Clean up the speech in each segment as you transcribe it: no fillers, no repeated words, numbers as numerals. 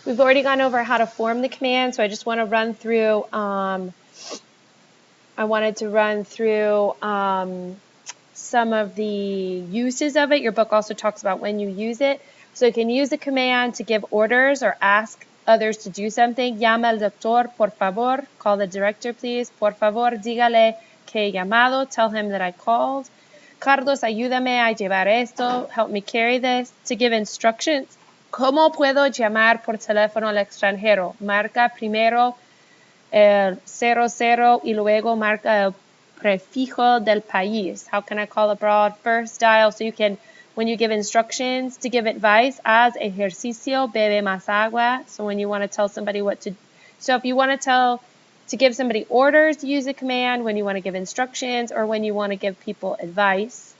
We've already gone over how to form the command, so I just want to run through, some of the uses of it. Your book also talks about when you use it. So you can use the command to give orders or ask others to do something. Llama al doctor, por favor. Call the director, please. Por favor, dígale que he llamado. Tell him that I called. Carlos, ayúdame a llevar esto. Help me carry this. To give instructions. ¿Cómo puedo llamar por teléfono al extranjero? Marca primero el 00 y luego marca el prefijo del país. How can I call abroad? First dial. So you can, when you give instructions, to give advice, haz ejercicio, bebe más agua. So when you want to tell somebody what to, so if you want to give somebody orders, use a command. When you want to give instructions or when you want to give people advice.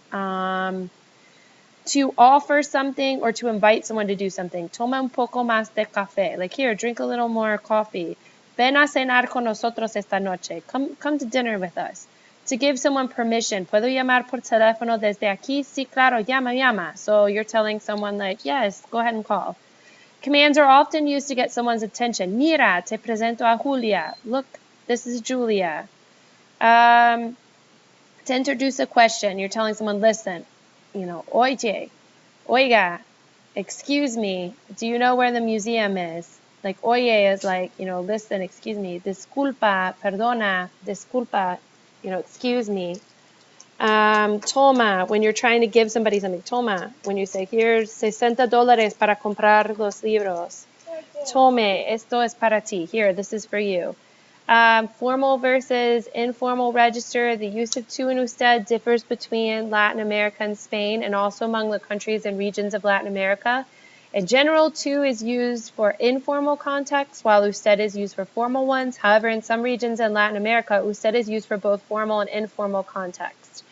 To offer something or to invite someone to do something. Toma un poco más de café. Like, here, drink a little more coffee. Ven a cenar con nosotros esta noche. Come to dinner with us. To give someone permission. ¿Puedo llamar por teléfono desde aquí? Sí, claro, llama. So you're telling someone, like, yes, go ahead and call. Commands are often used to get someone's attention. Mira, te presento a Julia. Look, this is Julia. To introduce a question, you're telling someone, listen, oye, oiga, excuse me, do you know where the museum is? Like, oye is like, listen, excuse me, disculpa, perdona, disculpa, excuse me. Toma, when you're trying to give somebody something, toma, when you say, here's $60 para comprar los libros. Tome, esto es para ti. Here, this is for you. Formal versus informal register. The use of tú and usted differs between Latin America and Spain and also among the countries and regions of Latin America. In general, tú is used for informal contexts while usted is used for formal ones. However, in some regions in Latin America, usted is used for both formal and informal contexts.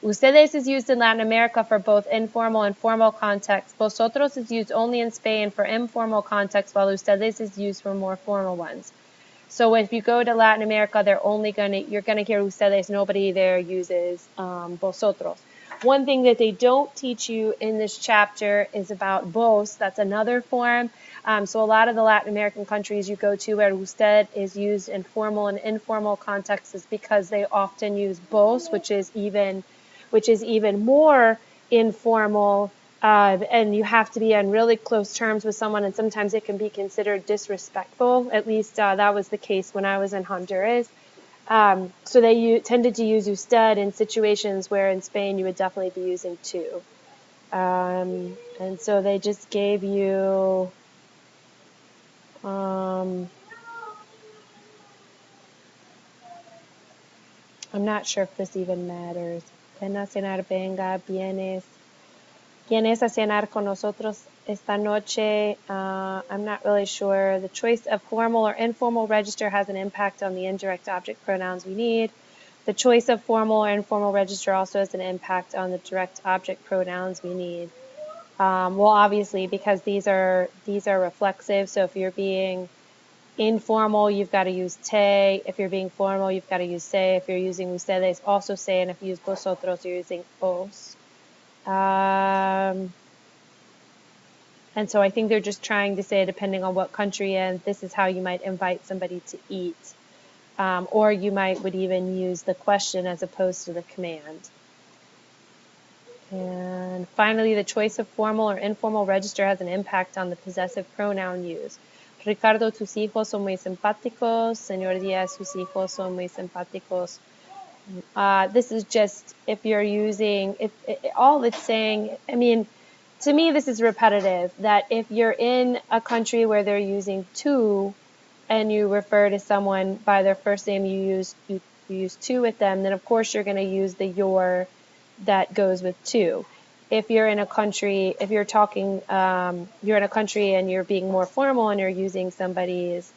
Ustedes is used in Latin America for both informal and formal contexts. Vosotros is used only in Spain for informal contexts, while ustedes is used for more formal ones. So if you go to Latin America, you're gonna hear ustedes. Nobody there uses vosotros. One thing that they don't teach you in this chapter is about vos. That's another form. So a lot of the Latin American countries you go to where usted is used in formal and informal contexts is because they often use vos, which is even more informal. And you have to be on really close terms with someone, and sometimes it can be considered disrespectful. At least that was the case when I was in Honduras. So they tended to use usted in situations where in Spain you would definitely be using tú. And so they just gave you I'm not sure if this even matters. Ven a cenar, venga, vienes. ¿Vienes a cenar con nosotros esta noche? I'm not really sure. The choice of formal or informal register has an impact on the indirect object pronouns we need. The choice of formal or informal register also has an impact on the direct object pronouns we need. Well, obviously, because these are reflexive. So if you're being informal, you've got to use te. If you're being formal, you've got to use se. If you're using ustedes, also se. And if you use vosotros, you're using os. And so I think they're just trying to say, depending on what country, and this is how you might invite somebody to eat. Or you would even use the question as opposed to the command. And finally, the choice of formal or informal register has an impact on the possessive pronoun use. Ricardo, tus hijos son muy simpáticos. Señor Díaz, sus hijos son muy simpáticos. This is just if you're using, all it's saying, I mean, to me this is repetitive, that if you're in a country where they're using tú and you refer to someone by their first name, you use tú with them, then of course you're going to use the your that goes with tú. If you're in a country, if you're talking, you're in a country and you're being more formal and you're using somebody's,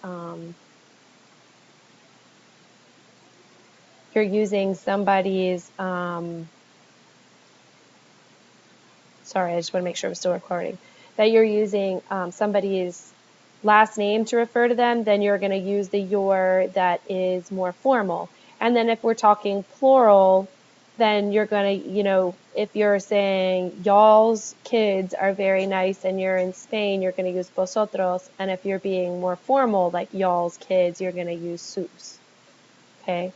sorry, I just want to make sure I'm still recording, that you're using somebody's last name to refer to them, then you're going to use the your that is more formal. And then if we're talking plural, then you're going to, if you're saying y'all's kids are very nice and you're in Spain, you're going to use vosotros. And if you're being more formal, like y'all's kids, you're going to use sus. Okay?